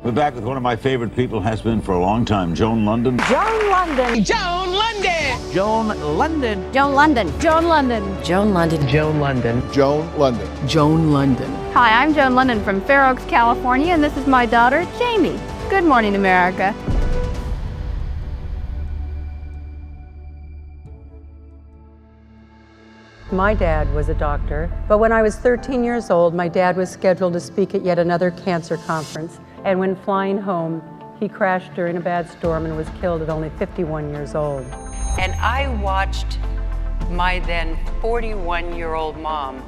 We're back with one of my favorite people, has been for a long time, Joan Lunden. Joan Lunden. Joan Lunden. Joan Lunden. Joan Lunden. Joan Lunden. Joan Lunden. Joan Lunden. Joan Lunden. Joan Lunden. Hi, I'm Joan Lunden from Fair Oaks, California, and this is my daughter, Jamie. Good morning, America. My dad was a doctor, but when I was 13 years old, my dad was scheduled to speak at yet another cancer conference. And when flying home, he crashed during a bad storm and was killed at only 51 years old. And I watched my then 41-year-old mom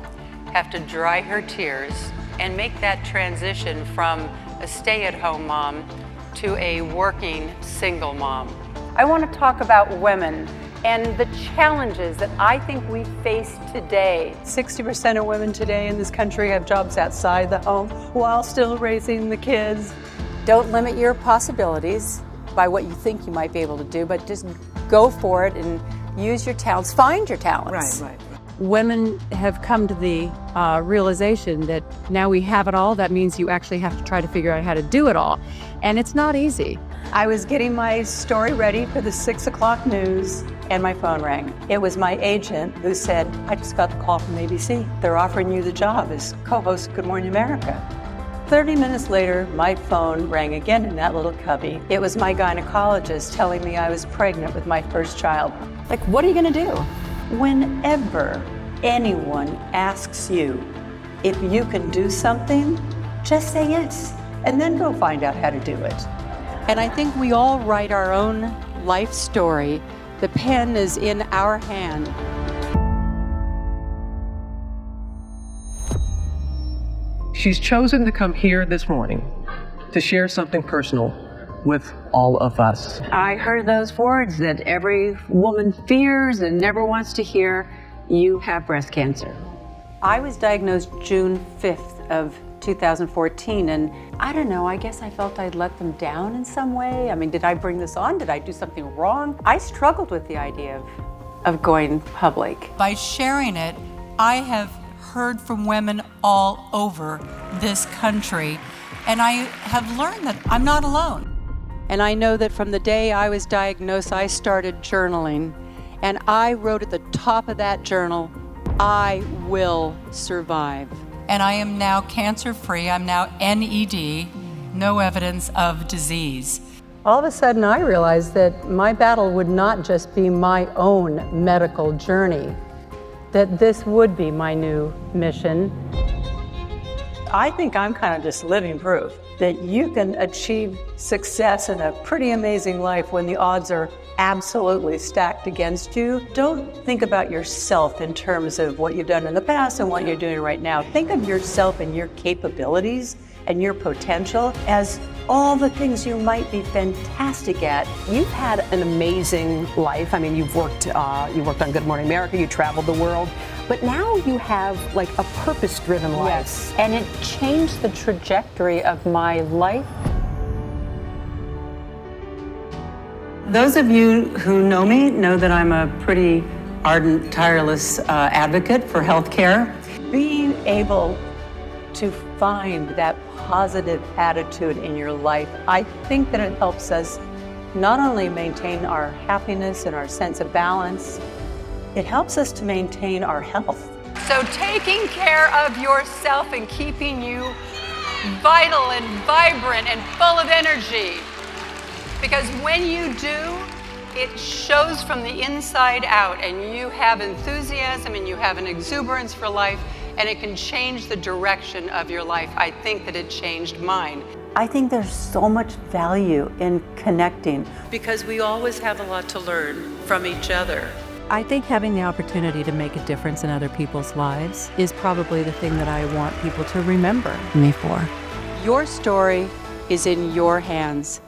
have to dry her tears and make that transition from a stay-at-home mom to a working single mom. I want to talk about women and the challenges that I think we face today. 60% of women today in this country have jobs outside the home while still raising the kids. Don't limit your possibilities by what you think you might be able to do, but just go for it and use your talents, find your talents. Right. Women have come to the realization that now we have it all. That means you actually have to try to figure out how to do it all. And it's not easy. I was getting my story ready for the 6 o'clock news and my phone rang. It was my agent who said, I just got the call from ABC. They're offering you the job as co-host Good Morning America. 30 minutes later, my phone rang again in that little cubby. It was my gynecologist telling me I was pregnant with my first child. Like, what are you gonna do? Whenever anyone asks you if you can do something, just say yes, and then go find out how to do it. And I think we all write our own life story. The pen is in our hand. She's chosen to come here this morning to share something personal with all of us. I heard those words that every woman fears and never wants to hear. You have breast cancer. I was diagnosed June 5th of 2014, and I don't know, I guess I felt I'd let them down in some way. I mean, did I bring this on? Did I do something wrong? I struggled with the idea of going public. By sharing it, I have heard from women all over this country, and I have learned that I'm not alone. And I know that from the day I was diagnosed, I started journaling, and I wrote at the top of that journal, I will survive. And I am now cancer-free. I'm now NED, no evidence of disease. All of a sudden, I realized that my battle would not just be my own medical journey, that this would be my new mission. I think I'm kind of just living proof that you can achieve success in a pretty amazing life when the odds are absolutely stacked against you. Don't think about yourself in terms of what you've done in the past and what you're doing right now. Think of yourself and your capabilities and your potential as all the things you might be fantastic at. You've had an amazing life. I mean, you've worked on Good Morning America, you traveled the world, but now you have like a purpose-driven life. Yes. And it changed the trajectory of my life. Those of you who know me know that I'm a pretty ardent, tireless advocate for healthcare. Being able to find that positive attitude in your life, I think that it helps us not only maintain our happiness and our sense of balance, it helps us to maintain our health. So taking care of yourself and keeping you vital and vibrant and full of energy. Because when you do, it shows from the inside out, and you have enthusiasm and you have an exuberance for life, and it can change the direction of your life. I think that it changed mine. I think there's so much value in connecting because we always have a lot to learn from each other. I think having the opportunity to make a difference in other people's lives is probably the thing that I want people to remember me for. Your story is in your hands.